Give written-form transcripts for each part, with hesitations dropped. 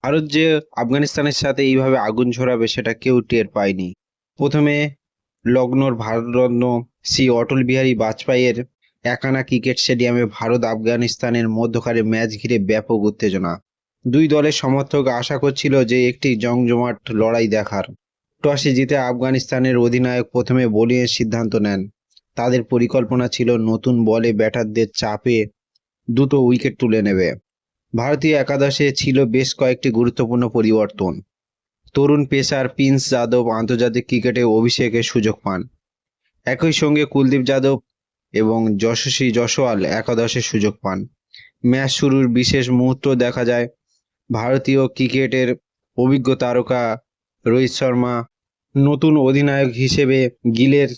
ভারত যে আফগানিস্তানের সাথে এইভাবে আগুন ঝরাবে সেটা কেউ টের পায়নি। প্রথমে লখনৌর ভারতরত্ন শ্রী অটল বিহারী বাজপেয়ীর একআনা ক্রিকেট স্টেডিয়ামে ভারত আফগানিস্তানের মধ্যকারে ম্যাচ ঘিরে ব্যাপক উত্তেজনা। দুই দলের সমর্থক আশা করছিল যে একটি জমজমাট লড়াই দেখার। টসে জিতে আফগানিস্তানের অধিনায়ক প্রথমে বোলিংয়ের সিদ্ধান্ত নেন। তাদের পরিকল্পনা ছিল নতুন বলে ব্যাটারদের চাপে দ্রুত উইকেট তুলে নেবে। ভারতীয় একাদশে ছিল বেশ কয়েকটি গুরুত্বপূর্ণ পরিবর্তন। তরুণ পেসার প্রিন্স যাদব আন্তর্জাতিক ক্রিকেটে অভিষেকের সুযোগ পান। একই সঙ্গে কুলদীপ যাদব এবং যশস্বী জয়সওয়াল একাদশে সুযোগ পান। ম্যাচ শুরুর বিশেষ মুহূর্ত দেখা যায়। ভারতীয় ক্রিকেটের অভিজ্ঞ তারকা রোহিত শর্মা নতুন অধিনায়ক হিসেবে গিলের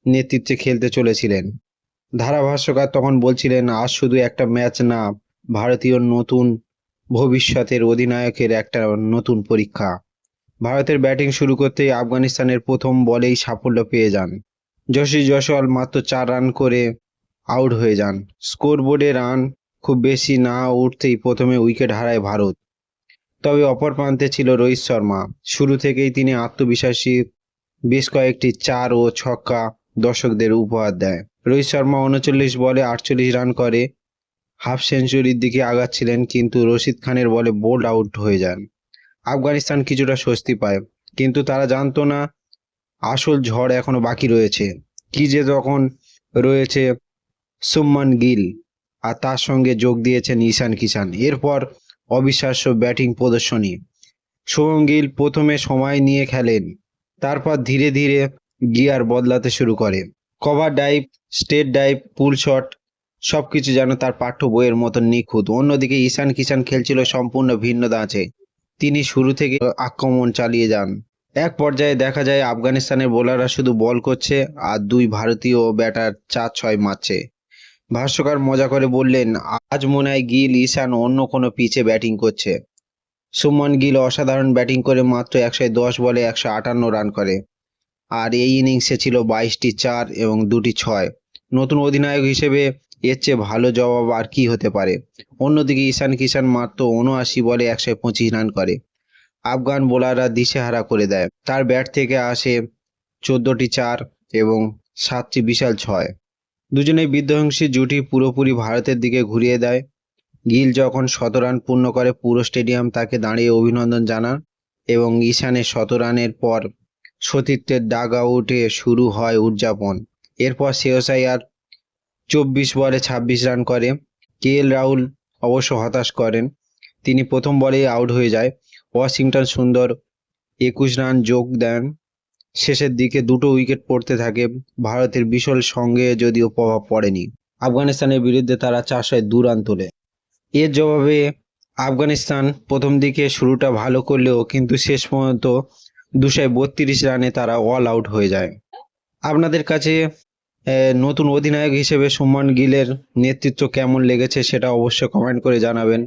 নেতৃত্বে খেলতে চলেছিলেন। ধারাভাষ্যকার তখন বলছিলেন, আজ শুধু একটা ম্যাচ না, ভারতীয় নতুন ভবিষ্যতের অধিনায়কের একটা নতুন পরীক্ষা। ভারতের ব্যাটিং শুরু করতেই আফগানিস্তানের প্রথম বলেই সাফল্য পেয়ে যান। যশস্বী জয়সওয়াল মাত্র 4 রান করে আউট হয়ে যান। স্কোরবোর্ডে রান খুব বেশি না উঠতেই প্রথমে উইকেট হারায় ভারত। তবে অপর প্রান্তে ছিল রোহিত শর্মা। শুরু থেকেই তিনি আত্মবিশ্বাসী, বেশ কয়েকটি 4 ও ছক্কা দর্শকদের উপহার দেয়। রোহিত শর্মা 39 বলে 48 রান করে হাফ সেঞ্চুরির দিকে আগাচ্ছিলেন, কিন্তু রশিদ খানের বলে বোল্ড আউট হয়ে যান। আফগানিস্তান কিছুটা স্বস্তি পায়, কিন্তু তারা জানতো না আসল ঝড় এখনো বাকি রয়েছে। কি যে তখন রয়েছে শুভমান গিল, আর তার সঙ্গে যোগ দিয়েছেন ঈশান কিষান। এরপর অবিশ্বাস্য ব্যাটিং প্রদর্শনী। শুভমান গিল প্রথমে সময় নিয়ে খেলেন, তারপর ধীরে ধীরে গিয়ার বদলাতে শুরু করে। কভার ডাইভ, স্ট্রেট ডাইভ, পুল শট সবকিছু যেন তার পাঠ্য বইয়ের মতন নিখুঁত। অন্যদিকে ঈশান কিষান খেলছিল সম্পূর্ণ ভিন্ন ধাঁচে। তিনি শুরু থেকে আক্রমণ চালিয়ে যান। এক পর্যায়ে দেখা যায় আফগানিস্তানের বোলাররা শুধু বল করছে আর দুই ভারতীয় ব্যাটার 4-6 মারছে। ভাষ্যকার মজা করে বললেন, আজ মনে হয় গিল ঈশান অন্য কোনো পিচে ব্যাটিং করছে। শুভমান গিল অসাধারণ ব্যাটিং করে মাত্র 110 বলে 158 রান করে, আর এই ইনিংসে ছিল 22টি 4 এবং 2টি 6। নতুন অধিনায়ক হিসেবে এর চেয়ে ভালো জবাব আর কি হতে পারে। অন্যদিকে ঈশান কিষান মাত্র 79 বলে 125 রান করে আফগান বোলাররা দিশেহারা করে দেয়। তার ব্যাট থেকে আসে 14টি 4 এবং 7টি বিশাল 6। দুজনেই বিধ্বংসী জুটি পুরোপুরি ভারতের দিকে ঘুরিয়ে দেয়। গিল যখন 100 রান পূর্ণ করে পুরো স্টেডিয়াম তাকে দাঁড়িয়ে অভিনন্দন জানান এবং ঈশানের 100 রানের পর সতীর্থের ডাগ আউটে শুরু হয় উদযাপন। এরপর শ্রেয়স আইয়ার 24 বলে 26 রান করে। কেএল রাহুল অবশ্য হতাশ করেন, তিনি প্রথম বলেই আউট হয়ে যায়। ওয়াশিংটন সুন্দর 21 রান যোগ দেন। শেষের দিকে দুটো উইকেট পড়তে থাকে। ভারতের বিশাল সঙ্গে যদিও প্রভাব পড়েনি। আফগানিস্তানের বিরুদ্ধে তারা 402 রান তোলে। এর জবাবে আফগানিস্তান প্রথম দিকে শুরুটা ভালো করলেও কিন্তু শেষ পর্যন্ত 232 রানে তারা অল আউট হয়ে যায়। আপনাদের কাছে নতুন অধিনায়ক হিসেবে শুভমান গিলের নেতৃত্ব কেমন লেগেছে সেটা অবশ্যই কমেন্ট করে জানাবেন।